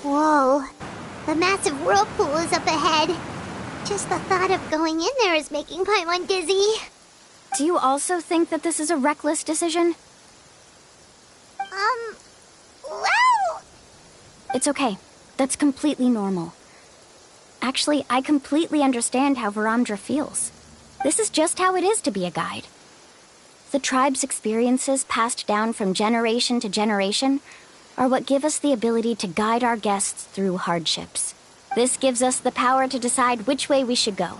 Whoa, the massive whirlpool is up ahead. Just the thought of going in there is making Paimon dizzy. Do you also think that this is a reckless decision? Well... It's okay. That's completely normal. Actually, I completely understand how Varamdra feels. This is just how it is to be a guide. The tribe's experiences passed down from generation to generation are what give us the ability to guide our guests through hardships. This gives us the power to decide which way we should go.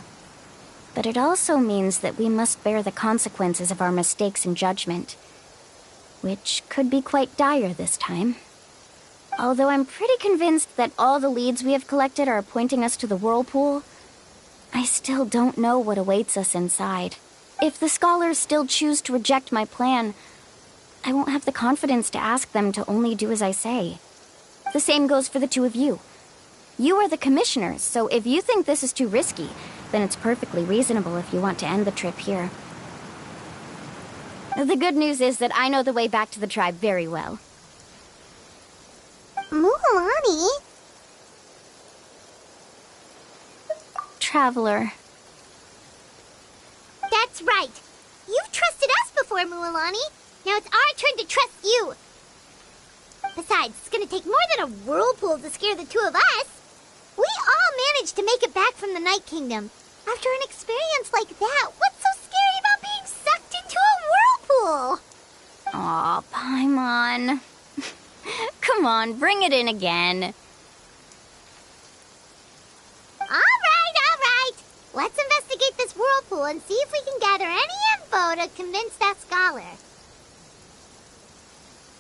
But it also means that we must bear the consequences of our mistakes and judgment, which could be quite dire this time. Although I'm pretty convinced that all the leads we have collected are pointing us to the whirlpool, I still don't know what awaits us inside. If the scholars still choose to reject my plan, I won't have the confidence to ask them to only do as I say. The same goes for the two of you. You are the commissioners, so if you think this is too risky, then it's perfectly reasonable if you want to end the trip here. The good news is that I know the way back to the tribe very well. Mualani? Traveler. That's right. You've trusted us before, Mualani. Now it's our turn to trust you. Besides, it's gonna take more than a whirlpool to scare the two of us. We all managed to make it back from the Night Kingdom. After an experience like that, what's so scary about being sucked into a whirlpool? Aw, Paimon. Come on, bring it in again. All right. Let's investigate this whirlpool and see if we can gather any info to convince that scholar.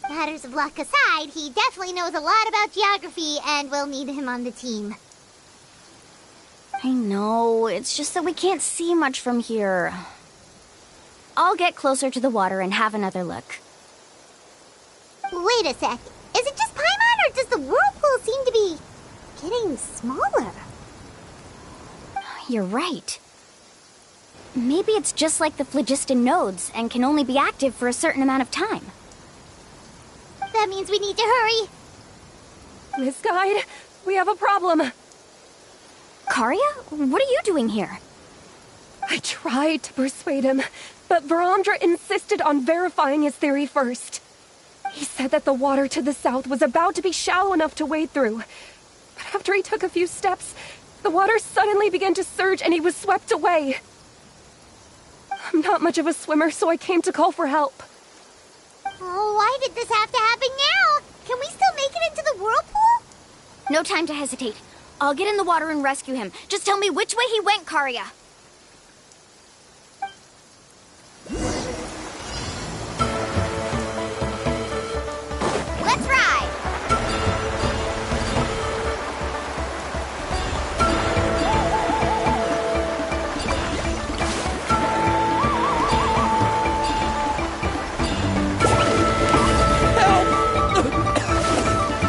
Matters of luck aside, he definitely knows a lot about geography, and we'll need him on the team. I know, it's just that we can't see much from here. I'll get closer to the water and have another look. Wait a sec. Is it just Paimon, or does the whirlpool seem to be getting smaller? You're right. Maybe it's just like the phlogiston nodes and can only be active for a certain amount of time. That means we need to hurry. Miss Guide, we have a problem. Karia? What are you doing here? I tried to persuade him, but Varamdra insisted on verifying his theory first. He said that the water to the south was about to be shallow enough to wade through. But after he took a few steps, the water suddenly began to surge and he was swept away. I'm not much of a swimmer, so I came to call for help. Oh, why did this have to happen now? Can we still make it into the whirlpool? No time to hesitate. I'll get in the water and rescue him. Just tell me which way he went, Karia. Let's ride!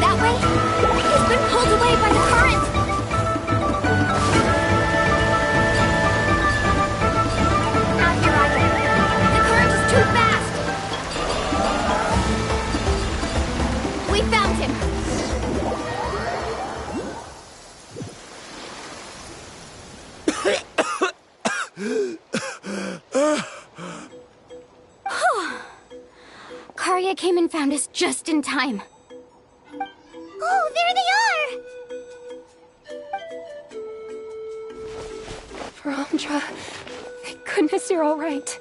That way? He's been pulled away by the current! found us just in time. Oh, there they are! Verandra, thank goodness you're all right.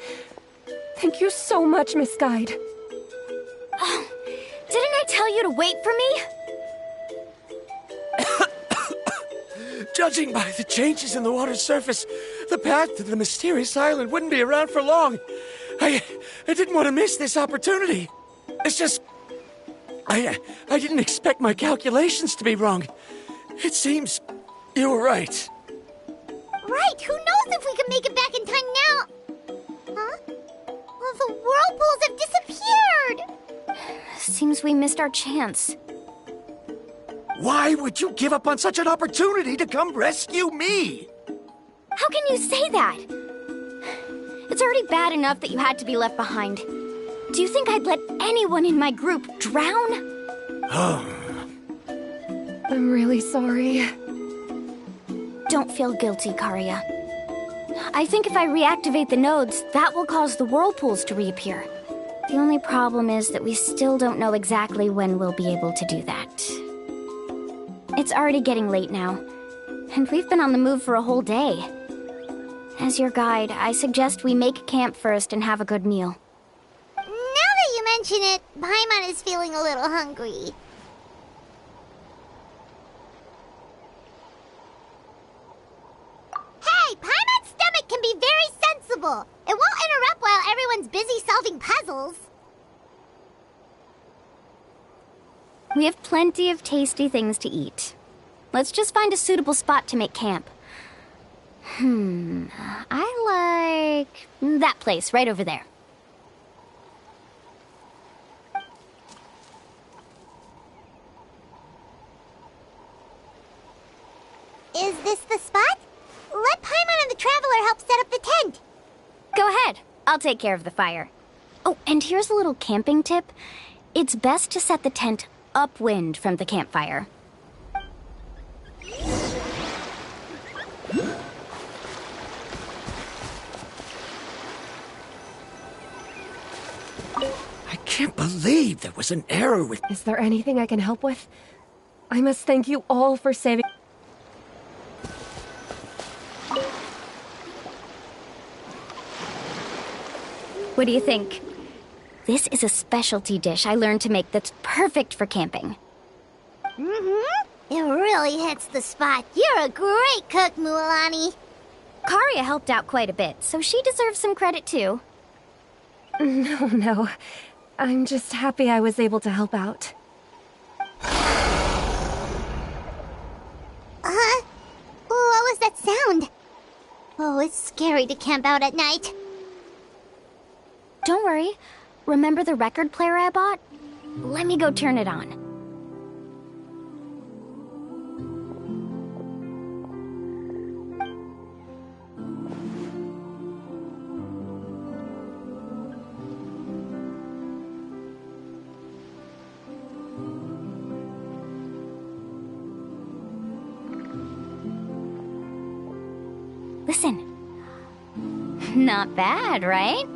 Thank you so much, Miss Guide. Oh, didn't I tell you to wait for me? Judging by the changes in the water's surface, the path to the mysterious island wouldn't be around for long. I didn't want to miss this opportunity. It's just... I didn't expect my calculations to be wrong. It seems you were right. Right, who knows if we can make it back in time now? Huh? Well, the whirlpools have disappeared! Seems we missed our chance. Why would you give up on such an opportunity to come rescue me? How can you say that? It's already bad enough that you had to be left behind. Do you think I'd let anyone in my group drown? I'm really sorry. Don't feel guilty, Karia. I think if I reactivate the nodes, that will cause the whirlpools to reappear. The only problem is that we still don't know exactly when we'll be able to do that. It's already getting late now, and we've been on the move for a whole day. As your guide, I suggest we make camp first and have a good meal. Now that you mention it, Paimon is feeling a little hungry. Hey, Paimon's stomach can be very sensible. It won't interrupt while everyone's busy solving puzzles. We have plenty of tasty things to eat. Let's just find a suitable spot to make camp. I like that place right over there. Is this the spot? Let Paimon and the Traveler help set up the tent. Go ahead. I'll take care of the fire. Oh, and here's a little camping tip. It's best to set the tent upwind from the campfire. I can't believe there was an error with... Is there anything I can help with? I must thank you all for saving... What do you think? This is a specialty dish I learned to make that's perfect for camping. It really hits the spot. You're a great cook, Mualani. Karia helped out quite a bit, so she deserves some credit too. No. I'm just happy I was able to help out. What was that sound? Oh, it's scary to camp out at night. Don't worry. Remember the record player I bought? Let me go turn it on. Listen. Not bad, right?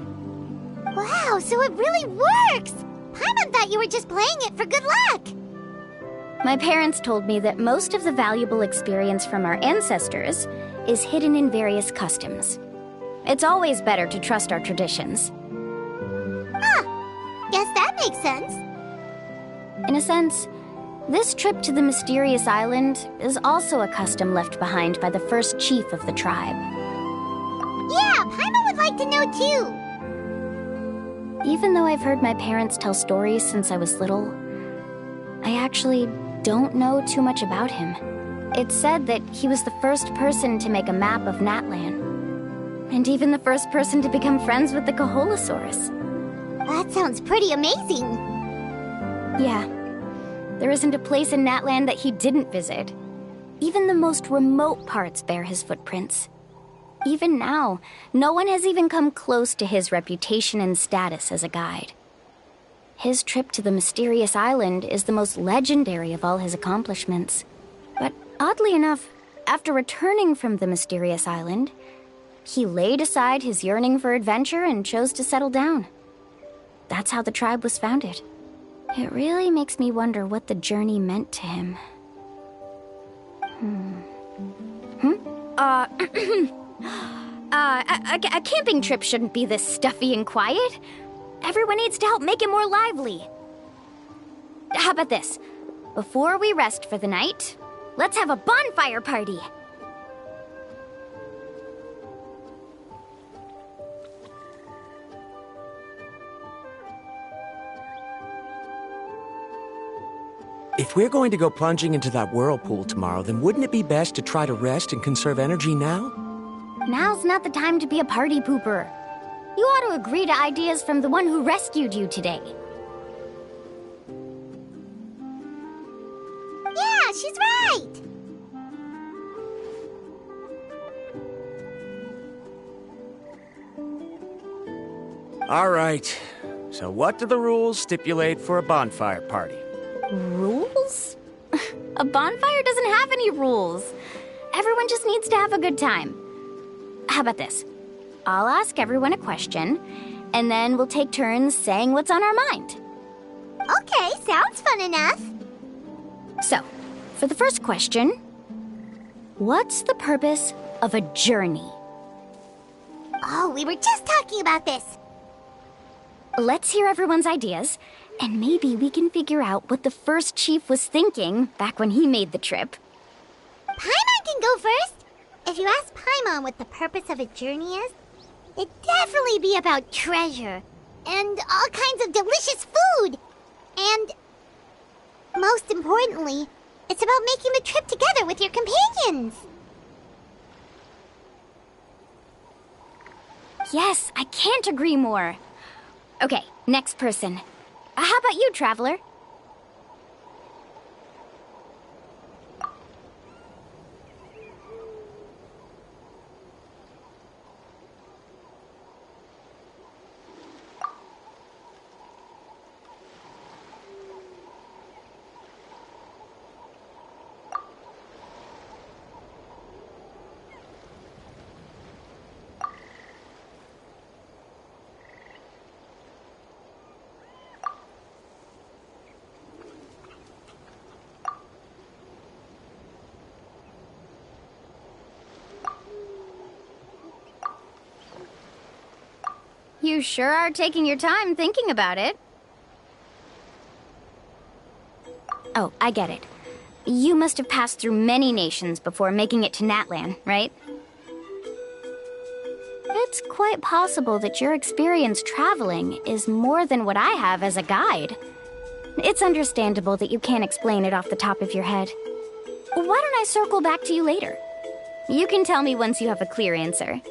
Wow, so it really works! Paimon thought you were just playing it for good luck. My parents told me that most of the valuable experience from our ancestors is hidden in various customs. It's always better to trust our traditions. Guess that makes sense. In a sense, this trip to the mysterious island is also a custom left behind by the first chief of the tribe. Yeah, Paimon would like to know too. Even though I've heard my parents tell stories since I was little, I actually don't know too much about him. It's said that he was the first person to make a map of Natlan, and even the first person to become friends with the Kaholosaurus. That sounds pretty amazing. Yeah. There isn't a place in Natlan that he didn't visit. Even the most remote parts bear his footprints. Even now, no one has even come close to his reputation and status as a guide. His trip to the mysterious island is the most legendary of all his accomplishments. But oddly enough, after returning from the mysterious island, he laid aside his yearning for adventure and chose to settle down. That's how the tribe was founded. It really makes me wonder what the journey meant to him. A camping trip shouldn't be this stuffy and quiet. Everyone needs to help make it more lively. How about this? Before we rest for the night, let's have a bonfire party. If we're going to go plunging into that whirlpool tomorrow, then wouldn't it be best to try to rest and conserve energy now? Now's not the time to be a party pooper. You ought to agree to ideas from the one who rescued you today. Yeah, she's right! All right. So what do the rules stipulate for a bonfire party? Rules? A bonfire doesn't have any rules. Everyone just needs to have a good time. How about this? I'll ask everyone a question, and then we'll take turns saying what's on our mind. Okay, sounds fun enough. So, for the first question, what's the purpose of a journey? Oh, we were just talking about this. Let's hear everyone's ideas, and maybe we can figure out what the first chief was thinking back when he made the trip. Paimon can go first. If you ask Paimon what the purpose of a journey is, it'd definitely be about treasure and all kinds of delicious food. And most importantly, it's about making the trip together with your companions. Yes, I can't agree more. Okay, next person. How about you, Traveler? You sure are taking your time thinking about it. Oh, I get it. You must have passed through many nations before making it to Natlan, right? It's quite possible that your experience traveling is more than what I have as a guide. It's understandable that you can't explain it off the top of your head. Why don't I circle back to you later? You can tell me once you have a clear answer.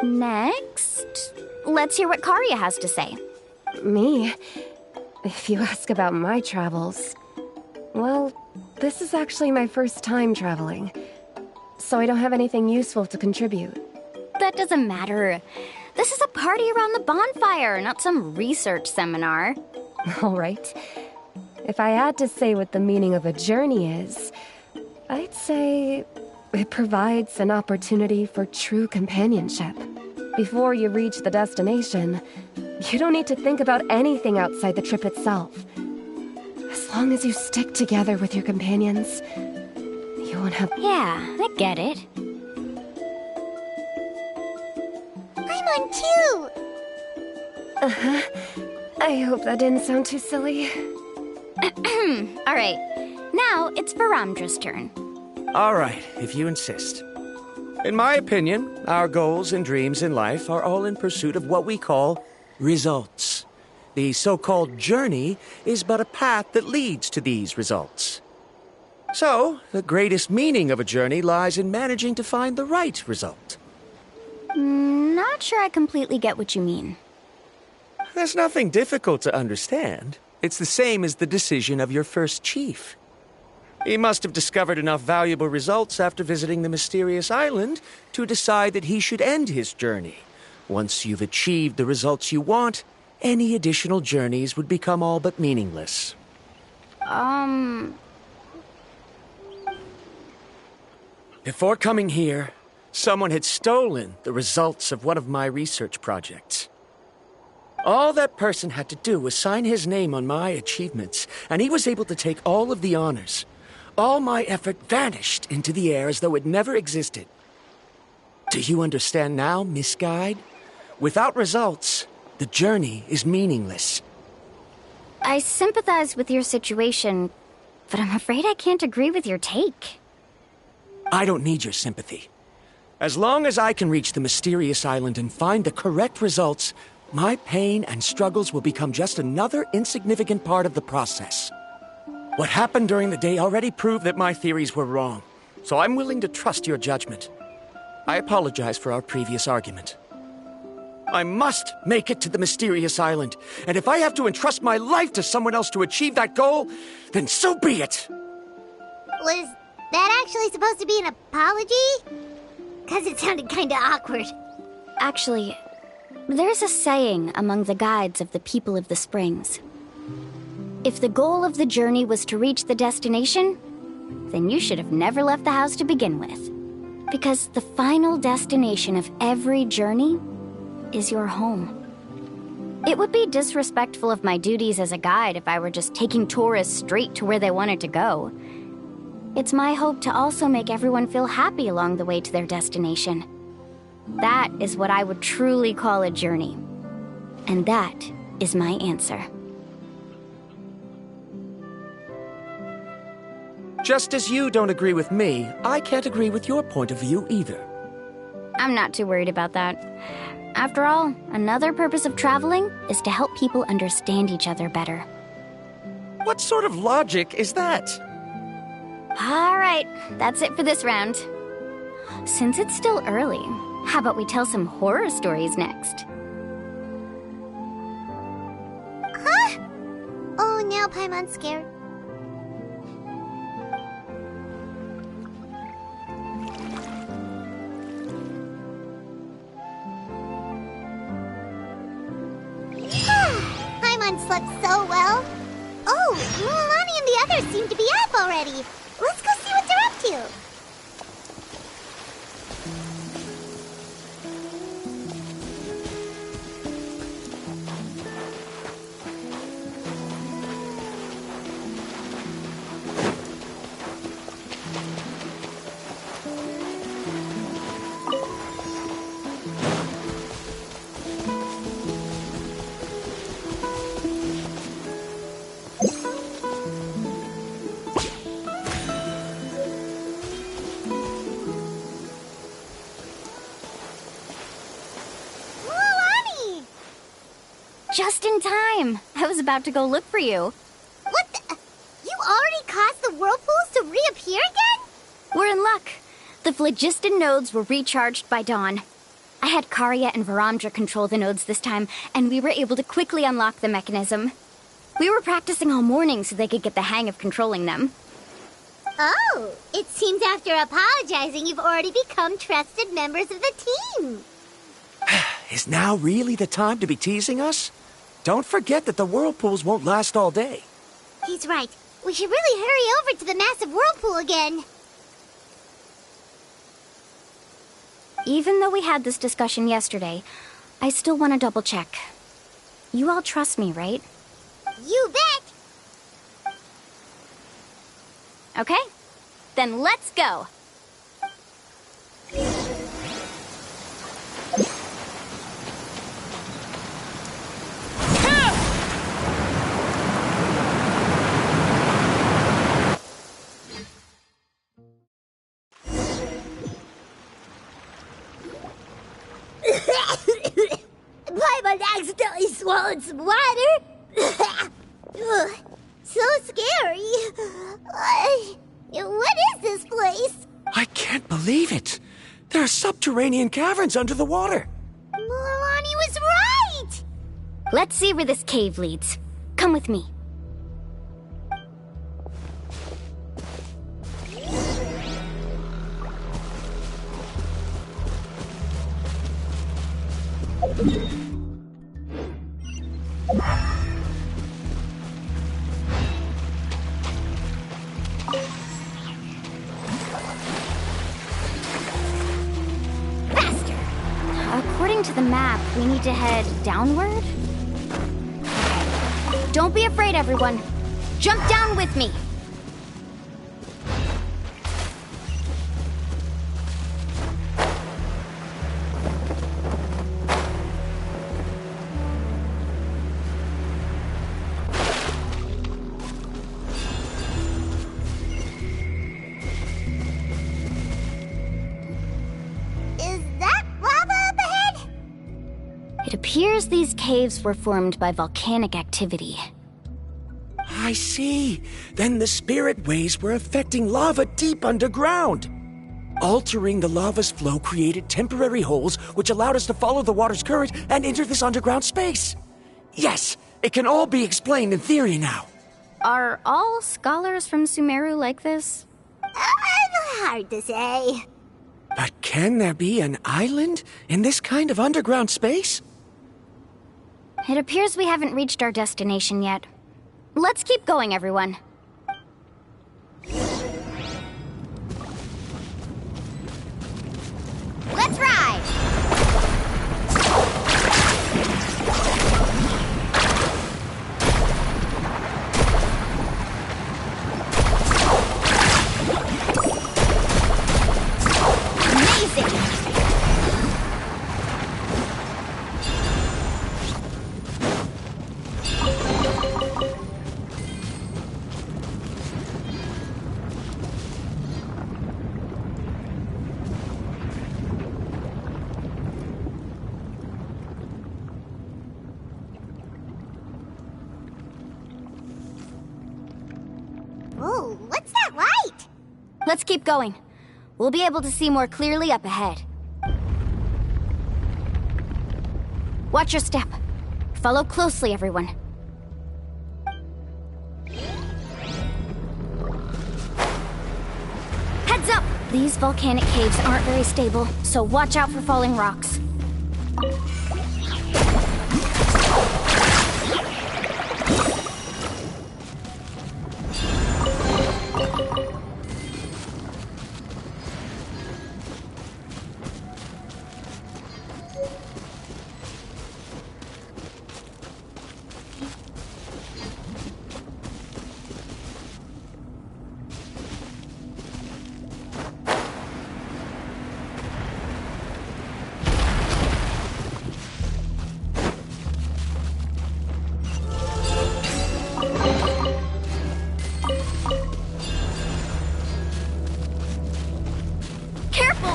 Next, let's hear what Karya has to say. Me? If you ask about my travels... Well, this is actually my first time traveling, so I don't have anything useful to contribute. That doesn't matter. This is a party around the bonfire, not some research seminar. All right. If I had to say what the meaning of a journey is, I'd say it provides an opportunity for true companionship. Before you reach the destination, you don't need to think about anything outside the trip itself. As long as you stick together with your companions, you won't have... Yeah, I get it. I'm on too. Uh-huh. I hope that didn't sound too silly. All right, now it's Varamdra's turn. All right, if you insist. In my opinion, our goals and dreams in life are all in pursuit of what we call results. The so-called journey is but a path that leads to these results. So, the greatest meaning of a journey lies in managing to find the right result. Not sure I completely get what you mean. There's nothing difficult to understand. It's the same as the decision of your first chief. He must have discovered enough valuable results after visiting the mysterious island to decide that he should end his journey. Once you've achieved the results you want, any additional journeys would become all but meaningless. Before coming here, Someone had stolen the results of one of my research projects. All that person had to do was sign his name on my achievements, and he was able to take all of the honors. All my effort vanished into the air as though it never existed. Do you understand now, Miss Guide? Without results, the journey is meaningless. I sympathize with your situation, but I'm afraid I can't agree with your take. I don't need your sympathy. As long as I can reach the mysterious island and find the correct results, my pain and struggles will become just another insignificant part of the process. What happened during the day already proved that my theories were wrong, so I'm willing to trust your judgment. I apologize for our previous argument. I must make it to the mysterious island, and if I have to entrust my life to someone else to achieve that goal, then so be it! Was that actually supposed to be an apology? Because it sounded kinda awkward. Actually, there's a saying among the guides of the people of the springs. If the goal of the journey was to reach the destination, then you should have never left the house to begin with. Because the final destination of every journey is your home. It would be disrespectful of my duties as a guide if I were just taking tourists straight to where they wanted to go. It's my hope to also make everyone feel happy along the way to their destination. That is what I would truly call a journey. And that is my answer. Just as you don't agree with me, I can't agree with your point of view either. I'm not too worried about that. After all, another purpose of traveling is to help people understand each other better. What sort of logic is that? All right, that's it for this round. Since it's still early, how about we tell some horror stories next? Huh? Oh, now Paimon's scared. Paimon slept so well. Oh, Mulan and the others seem to be up already. Let's go see what they're up to. Just in time. I was about to go look for you. What the? You already caused the whirlpools to reappear again? We're in luck. The phlogiston nodes were recharged by dawn. I had Karya and Varamdra control the nodes this time, and we were able to quickly unlock the mechanism. We were practicing all morning so they could get the hang of controlling them. Oh, it seems after apologizing, you've already become trusted members of the team. Is now really the time to be teasing us? Don't forget that the whirlpools won't last all day. He's right. We should really hurry over to the massive whirlpool again. Even though we had this discussion yesterday, I still want to double check. You all trust me, right? You bet! Okay, then let's go! Paimon accidentally swallowed some water. Ugh, so scary. What is this place? I can't believe it. There are subterranean caverns under the water. Milani was right! Let's see where this cave leads. Come with me. the map, we need to head downward? Okay. Don't be afraid, everyone. Jump down with me. It appears these caves were formed by volcanic activity. I see. Then the spirit waves were affecting lava deep underground. Altering the lava's flow created temporary holes which allowed us to follow the water's current and enter this underground space. Yes, it can all be explained in theory now. Are all scholars from Sumeru like this? Hard to say. But can there be an island in this kind of underground space? It appears we haven't reached our destination yet. Let's keep going, everyone. Let's ride! Amazing! Whoa, what's that light? Let's keep going. We'll be able to see more clearly up ahead. Watch your step. Follow closely, everyone. Heads up! These volcanic caves aren't very stable, so watch out for falling rocks.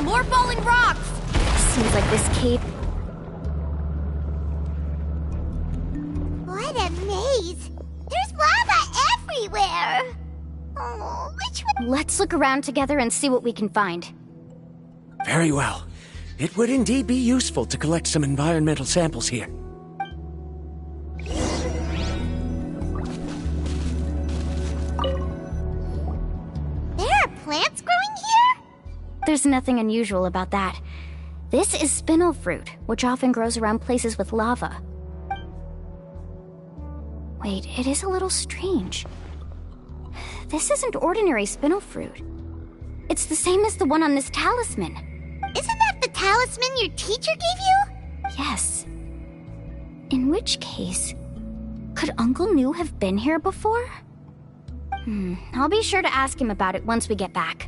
More falling rocks! Seems like this cave... What a maze! There's lava everywhere! Oh, which one? Let's look around together and see what we can find. Very well. It would indeed be useful to collect some environmental samples here. There are plants growing here? There's nothing unusual about that. This is spinel fruit, which often grows around places with lava. Wait, it is a little strange. This isn't ordinary spinel fruit. It's the same as the one on this talisman. Isn't that the talisman your teacher gave you? Yes. In which case, could Uncle New have been here before? I'll be sure to ask him about it once we get back.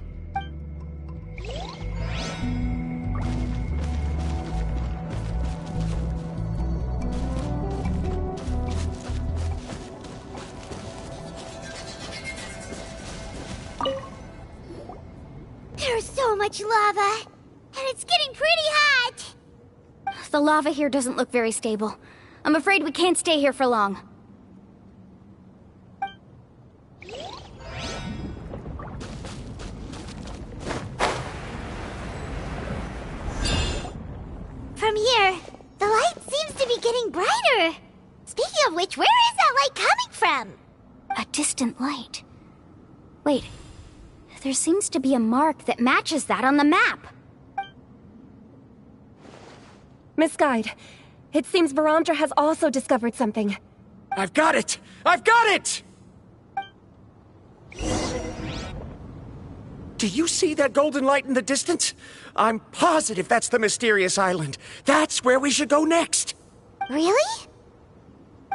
There's so much lava, and it's getting pretty hot. The lava here doesn't look very stable. I'm afraid we can't stay here for long. From here, the light seems to be getting brighter. Speaking of which, where is that light coming from? A distant light. Wait, there seems to be a mark that matches that on the map. Miss Guide, it seems Varamdra has also discovered something. I've got it! I've got it! Do you see that golden light in the distance? I'm positive that's the mysterious island. That's where we should go next. Really?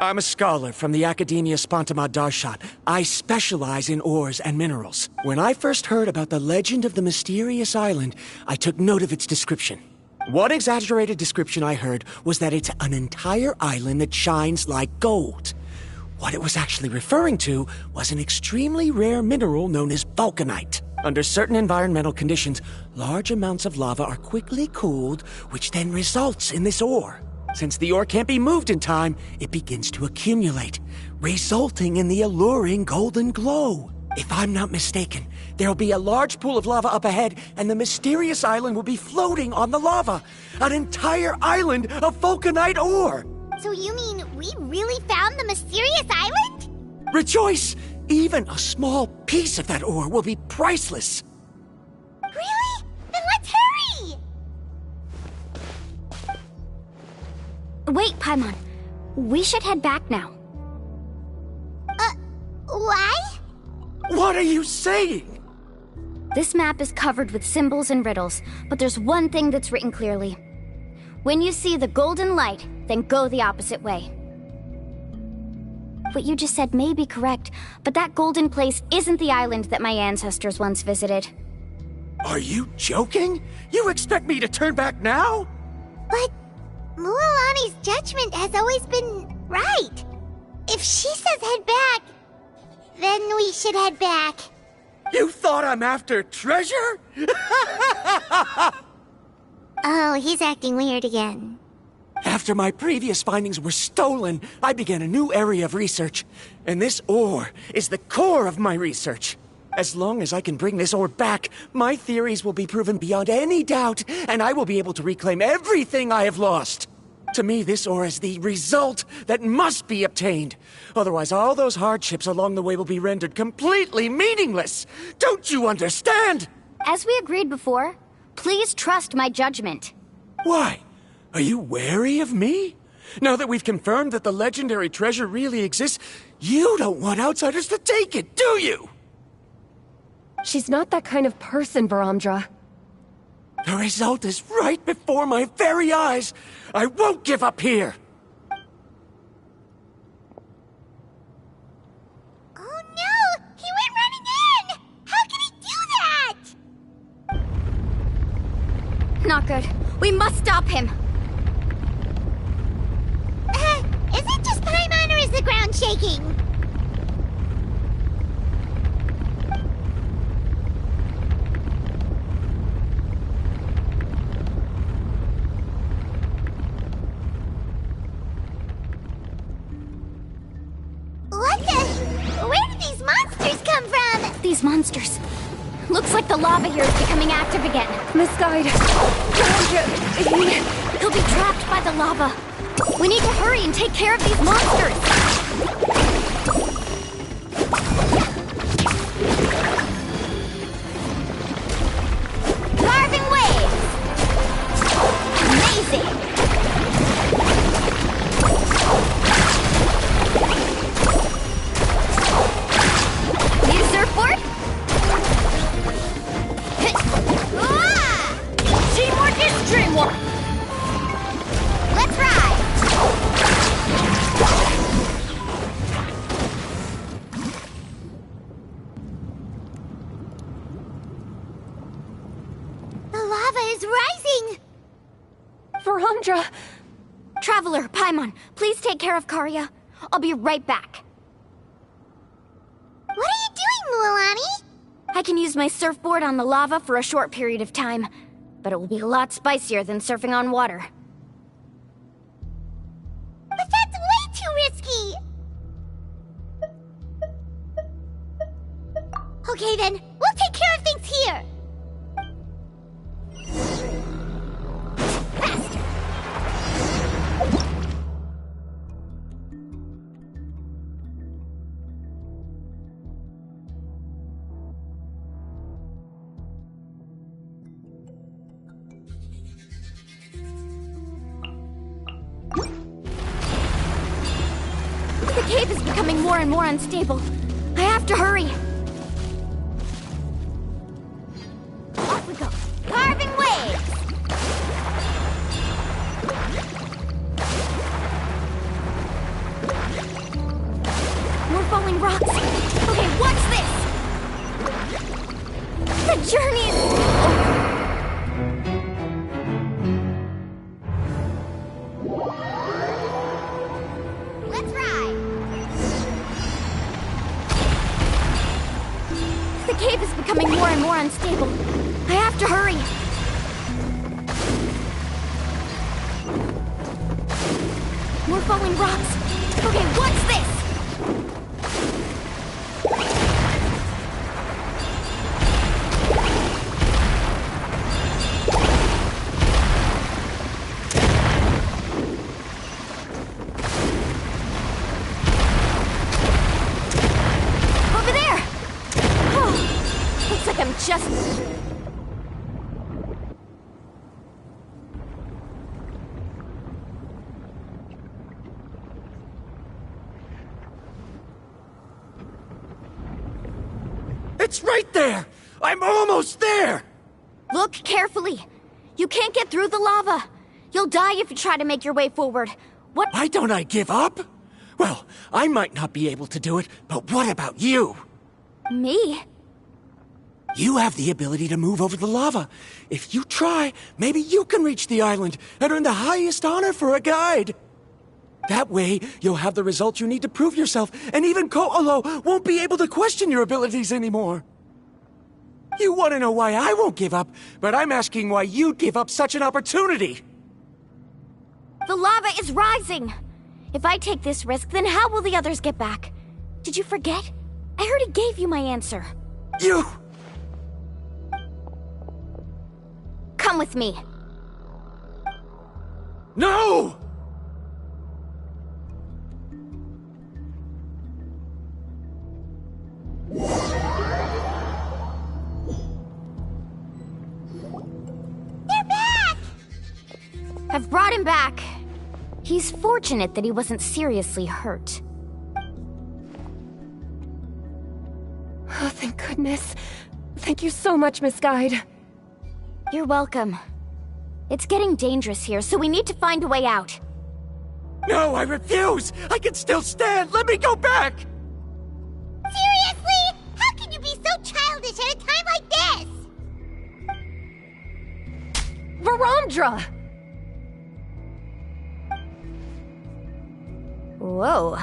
I'm a scholar from the Academia Spontamad Darshat. I specialize in ores and minerals. When I first heard about the legend of the mysterious island, I took note of its description. One exaggerated description I heard was that it's an entire island that shines like gold. What it was actually referring to was an extremely rare mineral known as vulcanite. Under certain environmental conditions, large amounts of lava are quickly cooled, which then results in this ore. Since the ore can't be moved in time, it begins to accumulate, resulting in the alluring golden glow. If I'm not mistaken, there'll be a large pool of lava up ahead, and the mysterious island will be floating on the lava. An entire island of vulcanite ore! So you mean we really found the mysterious island? Rejoice! Even a small piece of that ore will be priceless. Really? Then let's hurry! Wait, Paimon. We should head back now. Why? What are you saying? This map is covered with symbols and riddles, but there's one thing that's written clearly. When you see the golden light, then go the opposite way. What you just said may be correct, but that golden place isn't the island that my ancestors once visited. Are you joking? You expect me to turn back now? But Mualani's judgment has always been right. If she says head back, then we should head back. You thought I'm after treasure? Oh, he's acting weird again. After my previous findings were stolen, I began a new area of research. And this ore is the core of my research. As long as I can bring this ore back, my theories will be proven beyond any doubt, and I will be able to reclaim everything I have lost. To me, this ore is the result that must be obtained. Otherwise, all those hardships along the way will be rendered completely meaningless. Don't you understand? As we agreed before, please trust my judgment. Why? Are you wary of me? Now that we've confirmed that the legendary treasure really exists, you don't want outsiders to take it, do you? She's not that kind of person, Varamdra. The result is right before my very eyes. I won't give up here. Oh no! He went running in! How can he do that? Not good. We must stop him. Is it just Paimon or is the ground shaking? What the? Where did these monsters come from? These monsters. Looks like the lava here is becoming active again. Misguide. Varamdra, He'll be trapped by the lava. We need to hurry and take care of these monsters. Carving waves. Amazing. Need a surfboard? Teamwork is dreamwork. Let's ride. The lava is rising! Varamdra! Traveler, Paimon, please take care of Karya. I'll be right back. What are you doing, Mualani? I can use my surfboard on the lava for a short period of time, but it will be a lot spicier than surfing on water. But that's way too risky! Okay then, we'll take care of things here! Faster! The cave is becoming more and more unstable. I have to hurry. falling rocks. Okay, what's this? The journey is over. Let's ride! The cave is becoming more and more unstable. I have to hurry. More falling rocks. Okay, what's this? Over there! Oh, looks like I'm just... It's right there! I'm almost there! Look carefully. You can't get through the lava. You'll die if you try to make your way forward. What? Why don't I give up? Well, I might not be able to do it, but what about you? Me? You have the ability to move over the lava. If you try, maybe you can reach the island and earn the highest honor for a guide. That way, you'll have the results you need to prove yourself, and even Ko'olo won't be able to question your abilities anymore. You want to know why I won't give up, but I'm asking why you'd give up such an opportunity. The lava is rising. If I take this risk, then how will the others get back? Did you forget? I already gave you my answer. You... Come with me. No! They're back! I've brought him back. He's fortunate that he wasn't seriously hurt. Oh, thank goodness. Thank you so much, Miss Guide. You're welcome. It's getting dangerous here, so we need to find a way out. No, I refuse! I can still stand! Let me go back! Seriously? How can you be so childish at a time like this? Varamdra! Whoa.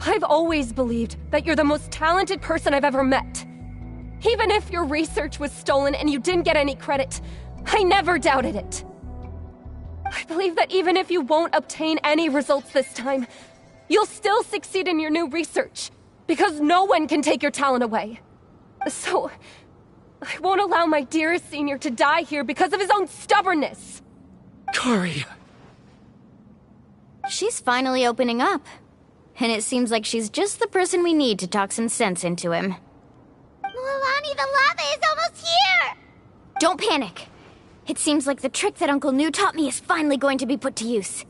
I've always believed that you're the most talented person I've ever met. Even if your research was stolen and you didn't get any credit, I never doubted it. I believe that even if you won't obtain any results this time, you'll still succeed in your new research, because no one can take your talent away. So, I won't allow my dearest senior to die here because of his own stubbornness. Kari... She's finally opening up. And it seems like she's just the person we need to talk some sense into him. Mililani, the lava is almost here! Don't panic. It seems like the trick that Uncle Nu taught me is finally going to be put to use.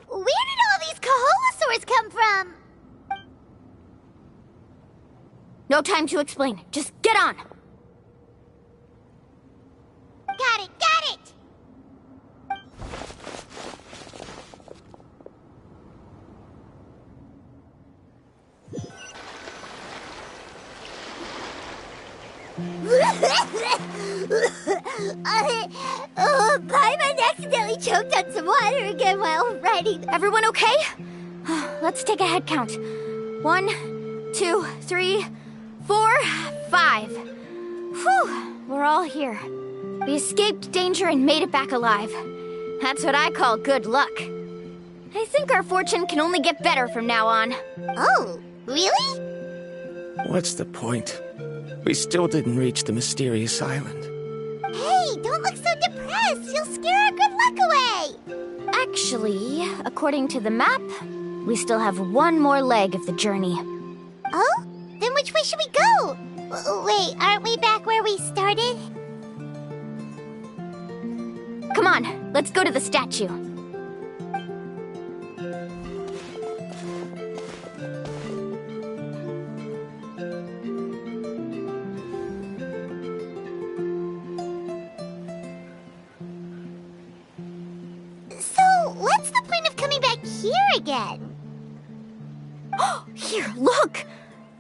Where did all these Koholosaurs come from? No time to explain. Just get on. Got it, got it! Paimon accidentally choked on some water again while riding. Everyone okay? Let's take a head count. 1, 2, 3, 4, 5. Whew, we're all here. We escaped danger and made it back alive. That's what I call good luck. I think our fortune can only get better from now on. Oh, really? What's the point? We still didn't reach the mysterious island. Hey, don't look so depressed. You'll scare our good luck away. Actually, according to the map, we still have one more leg of the journey. Oh? Then which way should we go? Wait, aren't we back where we started? Come on, let's go to the statue. again. Here, look!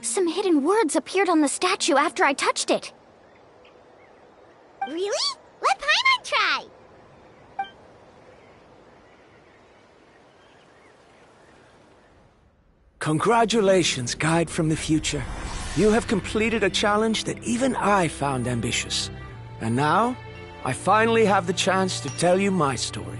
Some hidden words appeared on the statue after I touched it. Really? Let Paimon try. Congratulations, guide from the future. You have completed a challenge that even I found ambitious. And now, I finally have the chance to tell you my story.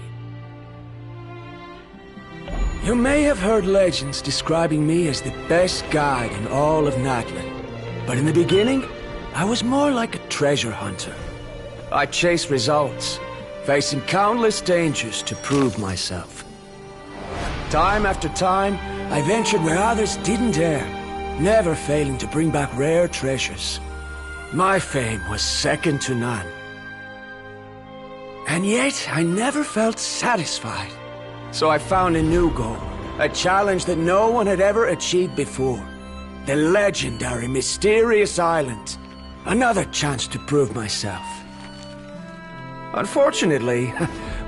You may have heard legends describing me as the best guide in all of Natlan. But in the beginning, I was more like a treasure hunter. I chased results, facing countless dangers to prove myself. Time after time, I ventured where others didn't dare, never failing to bring back rare treasures. My fame was second to none. And yet, I never felt satisfied. So I found a new goal, a challenge that no one had ever achieved before. The legendary Mysterious Island. Another chance to prove myself. Unfortunately,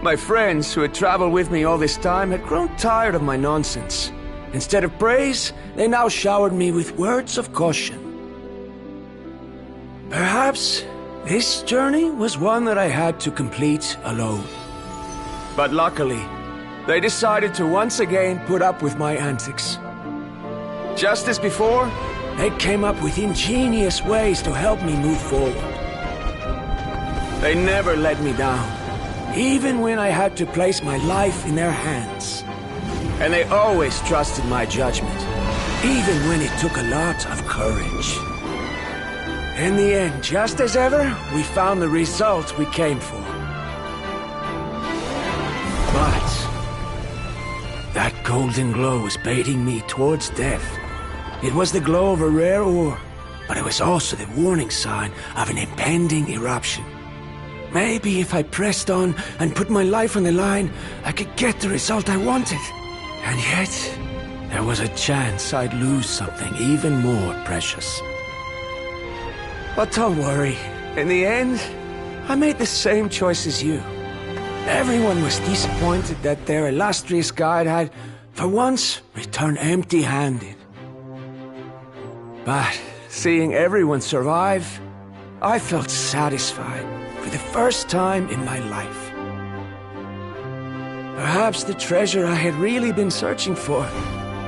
my friends who had traveled with me all this time had grown tired of my nonsense. Instead of praise, they now showered me with words of caution. Perhaps this journey was one that I had to complete alone. But luckily, they decided to once again put up with my antics. Just as before, they came up with ingenious ways to help me move forward. They never let me down, even when I had to place my life in their hands. And they always trusted my judgment, even when it took a lot of courage. In the end, just as ever, we found the result we came for. But that golden glow was baiting me towards death. It was the glow of a rare ore, but it was also the warning sign of an impending eruption. Maybe if I pressed on and put my life on the line, I could get the result I wanted. And yet, there was a chance I'd lose something even more precious. But don't worry. In the end, I made the same choice as you. Everyone was disappointed that their illustrious guide had, for once, returned empty-handed. But seeing everyone survive, I felt satisfied for the first time in my life. Perhaps the treasure I had really been searching for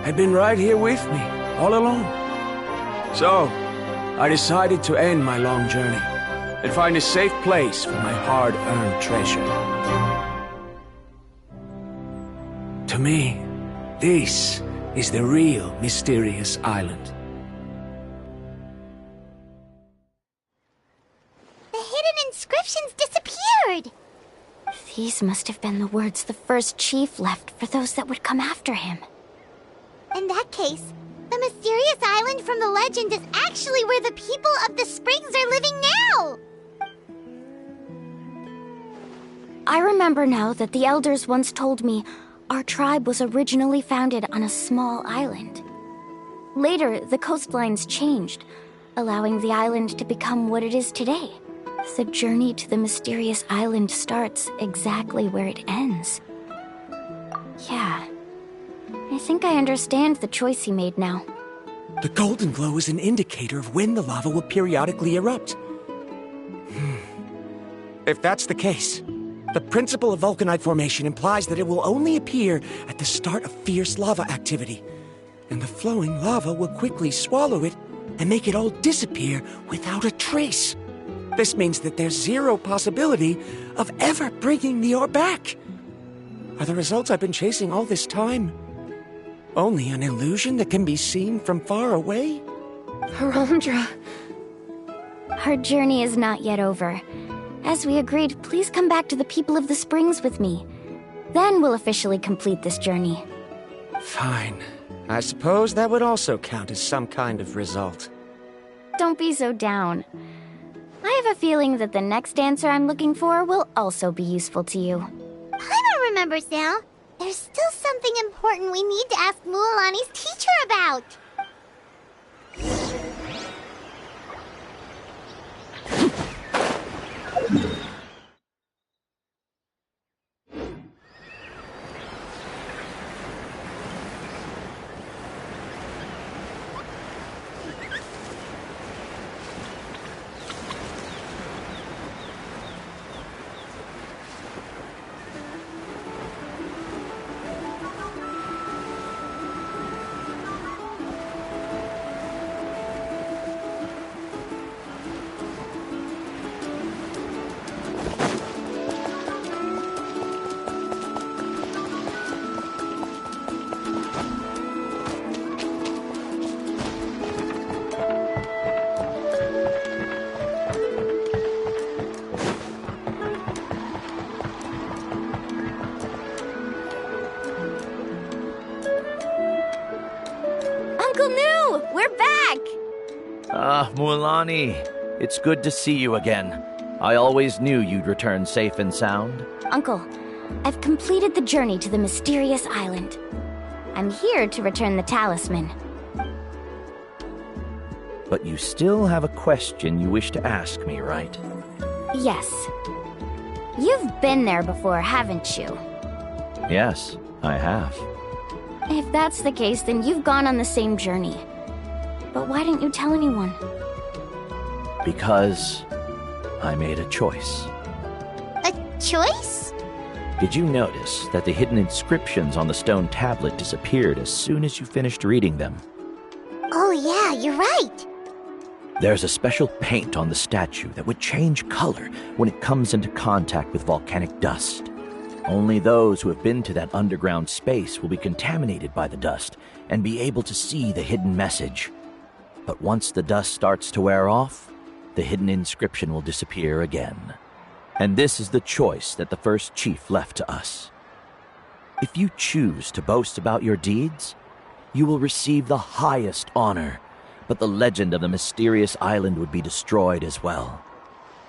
had been right here with me, all along. So, I decided to end my long journey and find a safe place for my hard-earned treasure. To me, this is the real Mysterious Island. The hidden inscriptions disappeared! These must have been the words the first chief left for those that would come after him. In that case, the Mysterious Island from the legend is actually where the people of the springs are living now! I remember now that the elders once told me our tribe was originally founded on a small island. Later, the coastlines changed, allowing the island to become what it is today. The journey to the Mysterious Island starts exactly where it ends. Yeah, I think I understand the choice he made now. The golden glow is an indicator of when the lava will periodically erupt. If that's the case, the principle of vulcanite formation implies that it will only appear at the start of fierce lava activity, and the flowing lava will quickly swallow it and make it all disappear without a trace. This means that there's zero possibility of ever bringing the ore back. Are the results I've been chasing all this time only an illusion that can be seen from far away? Verandra. Our journey is not yet over. As we agreed, please come back to the people of the springs with me. Then we'll officially complete this journey. Fine. I suppose that would also count as some kind of result. Don't be so down. I have a feeling that the next answer I'm looking for will also be useful to you. Paimon remembers now. There's still something important we need to ask Mualani's teacher about. We're back! Mualani, it's good to see you again. I always knew you'd return safe and sound. Uncle, I've completed the journey to the mysterious island. I'm here to return the talisman. But you still have a question you wish to ask me, right? Yes. You've been there before, haven't you? Yes, I have. If that's the case, then you've gone on the same journey. But why didn't you tell anyone? Because I made a choice. A choice? Did you notice that the hidden inscriptions on the stone tablet disappeared as soon as you finished reading them? Oh yeah, you're right. There's a special paint on the statue that would change color when it comes into contact with volcanic dust. Only those who have been to that underground space will be contaminated by the dust and be able to see the hidden message. But once the dust starts to wear off, the hidden inscription will disappear again. And this is the choice that the first chief left to us. If you choose to boast about your deeds, you will receive the highest honor, but the legend of the mysterious island would be destroyed as well.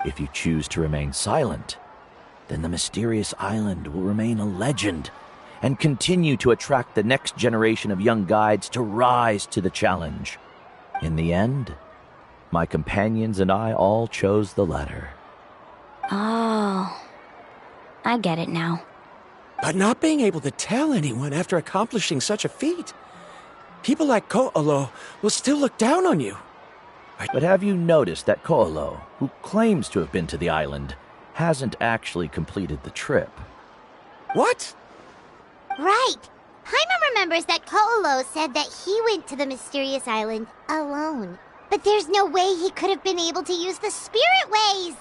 If you choose to remain silent, then the mysterious island will remain a legend and continue to attract the next generation of young guides to rise to the challenge. In the end, my companions and I all chose the latter. Oh, I get it now. But not being able to tell anyone after accomplishing such a feat. People like Ko'olo will still look down on you. But have you noticed that Ko'olo, who claims to have been to the island, hasn't actually completed the trip? What? Right. Paimon remembers that Ko'olo said that he went to the mysterious island alone. But there's no way he could have been able to use the spirit ways!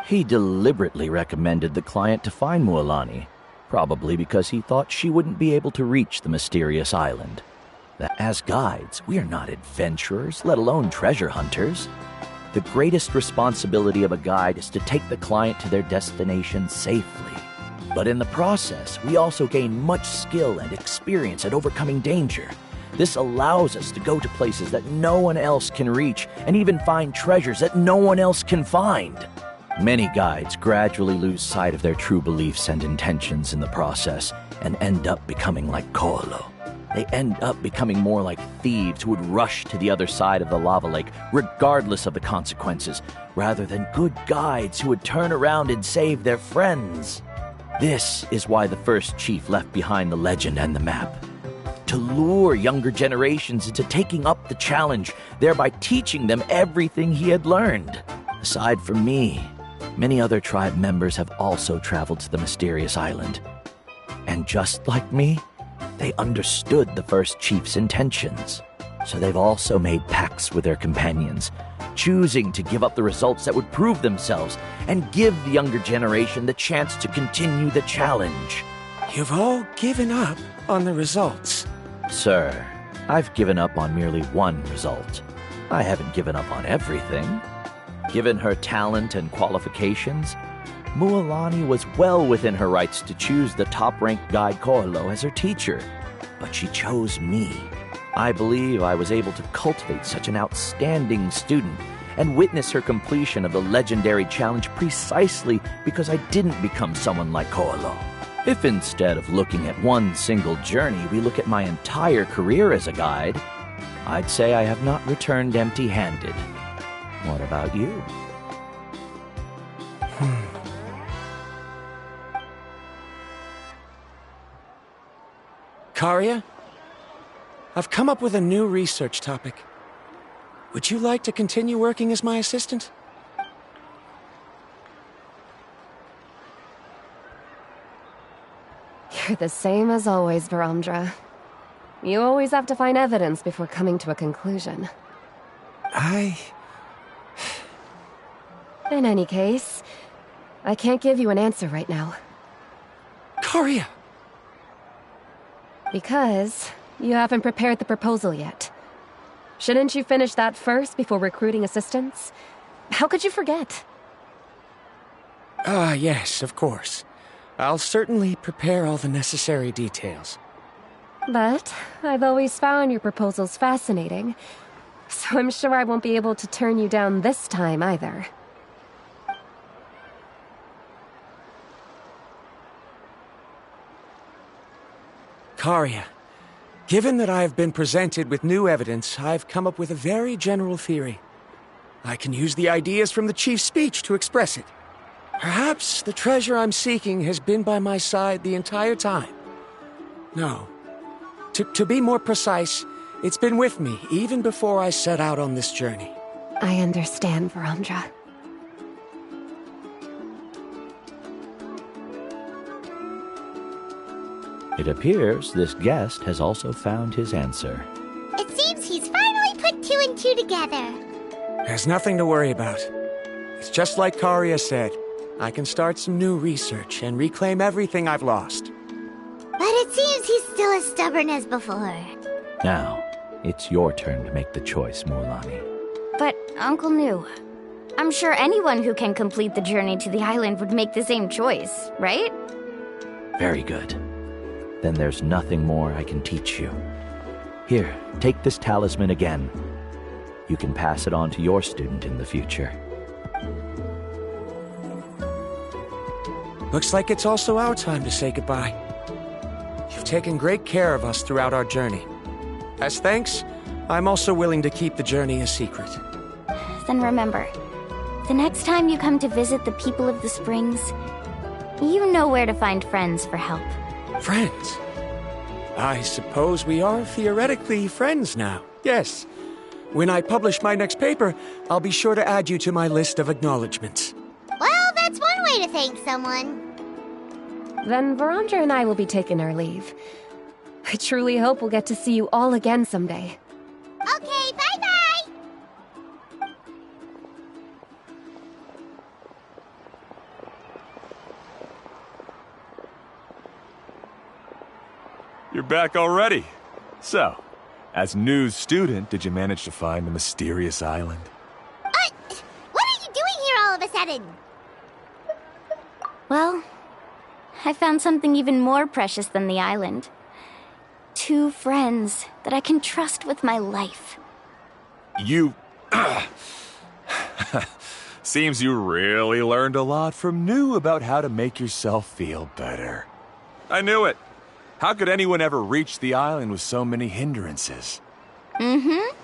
He deliberately recommended the client to find Mualani, probably because he thought she wouldn't be able to reach the mysterious island. That as guides, we are not adventurers, let alone treasure hunters. The greatest responsibility of a guide is to take the client to their destination safely. But in the process, we also gain much skill and experience at overcoming danger. This allows us to go to places that no one else can reach and even find treasures that no one else can find. Many guides gradually lose sight of their true beliefs and intentions in the process and end up becoming like Ko'olo. They end up becoming more like thieves who would rush to the other side of the lava lake regardless of the consequences, rather than good guides who would turn around and save their friends. This is why the first chief left behind the legend and the map. To lure younger generations into taking up the challenge, thereby teaching them everything he had learned. Aside from me, many other tribe members have also traveled to the mysterious island. And just like me, they understood the first chief's intentions. So they've also made pacts with their companions, choosing to give up the results that would prove themselves and give the younger generation the chance to continue the challenge. You've all given up on the results. Sir, I've given up on merely one result. I haven't given up on everything. Given her talent and qualifications, Mualani was well within her rights to choose the top-ranked guide Ko'olo as her teacher. But she chose me. I believe I was able to cultivate such an outstanding student and witness her completion of the legendary challenge precisely because I didn't become someone like Ko'olo. If instead of looking at one single journey, we look at my entire career as a guide, I'd say I have not returned empty-handed. What about you? Karia, I've come up with a new research topic. Would you like to continue working as my assistant? You're the same as always, Varamdra. You always have to find evidence before coming to a conclusion. In any case, I can't give you an answer right now. Karia! Because you haven't prepared the proposal yet. Shouldn't you finish that first before recruiting assistants? How could you forget? Yes, of course. I'll certainly prepare all the necessary details. But I've always found your proposals fascinating, so I'm sure I won't be able to turn you down this time either. Karia, given that I have been presented with new evidence, I've come up with a very general theory. I can use the ideas from the chief's speech to express it. Perhaps the treasure I'm seeking has been by my side the entire time. No. To be more precise, it's been with me even before I set out on this journey. I understand, Verandra. It appears this guest has also found his answer. It seems he's finally put two and two together. There's nothing to worry about. It's just like Karia said. I can start some new research and reclaim everything I've lost. But it seems he's still as stubborn as before. Now, it's your turn to make the choice, Mualani. But, Uncle New, I'm sure anyone who can complete the journey to the island would make the same choice, right? Very good. Then there's nothing more I can teach you. Here, take this talisman again. You can pass it on to your student in the future. Looks like it's also our time to say goodbye. You've taken great care of us throughout our journey. As thanks, I'm also willing to keep the journey a secret. Then remember, the next time you come to visit the people of the Springs, you know where to find friends for help. Friends? I suppose we are theoretically friends now. Yes. When I publish my next paper, I'll be sure to add you to my list of acknowledgements. Well, that's one way to thank someone. Then Verandra and I will be taking our leave. I truly hope we'll get to see you all again someday. Okay, bye-bye! You're back already. So, as news student, did you manage to find the mysterious island? What are you doing here all of a sudden? Well, I found something even more precious than the island. 2 friends that I can trust with my life. You... Seems you really learned a lot from New about how to make yourself feel better. I knew it. How could anyone ever reach the island with so many hindrances? Mm-hmm.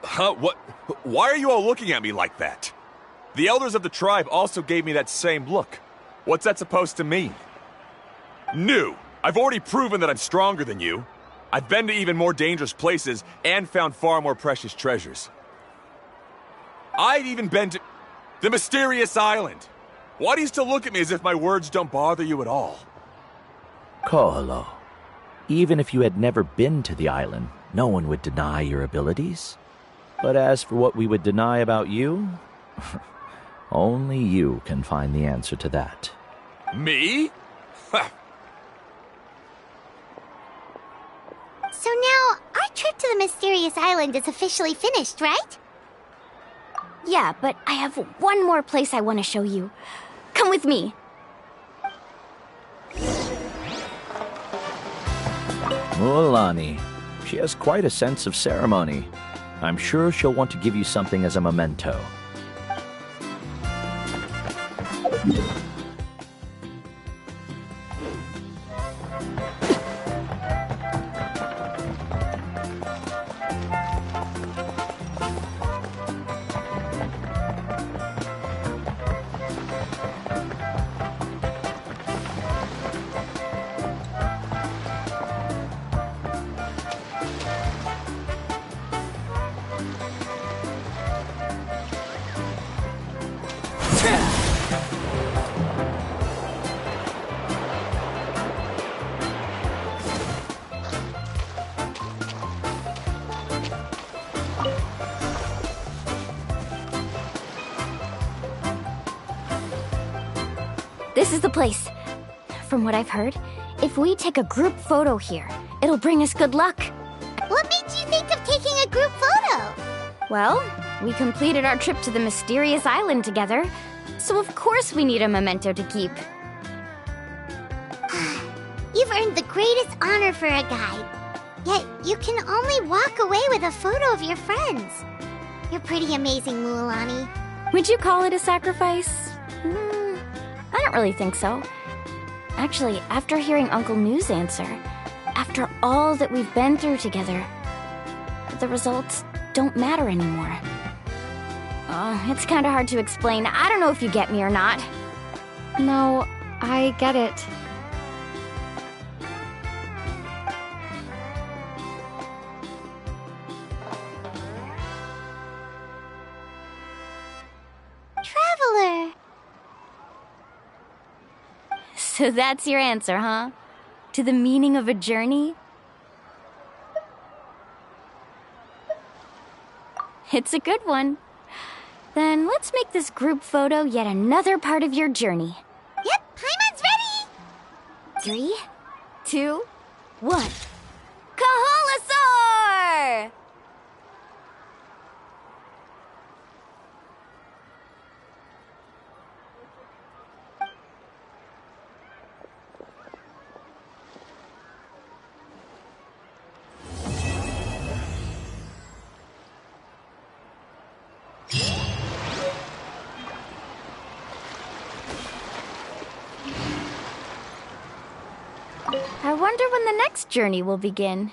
Huh? What? Why are you all looking at me like that? The elders of the tribe also gave me that same look. What's that supposed to mean? New! I've already proven that I'm stronger than you. I've been to even more dangerous places and found far more precious treasures. I've even been to... the mysterious island! Why do you still look at me as if my words don't bother you at all? Koholo, even if you had never been to the island, no one would deny your abilities. But as for what we would deny about you, only you can find the answer to that. Me? So now, our trip to the mysterious island is officially finished, right? Yeah, but I have one more place I want to show you. Come with me. Mualani, she has quite a sense of ceremony. I'm sure she'll want to give you something as a memento. This is the place. From what I've heard, if we take a group photo here, it'll bring us good luck. What made you think of taking a group photo? Well, we completed our trip to the mysterious island together, So of course we need a memento to keep. You've earned the greatest honor for a guide. Yet, you can only walk away with a photo of your friends. You're pretty amazing, Mualani. Would you call it a sacrifice? I don't really think so. Actually, after hearing Uncle New's answer, after all that we've been through together, the results don't matter anymore. Oh, it's kind of hard to explain. I don't know if you get me or not. No, I get it. Traveler! So that's your answer, huh? To the meaning of a journey? It's a good one. Then let's make this group photo yet another part of your journey. Yep, Paimon's ready! 3, 2, 1. Kaholasaur! I wonder when the next journey will begin.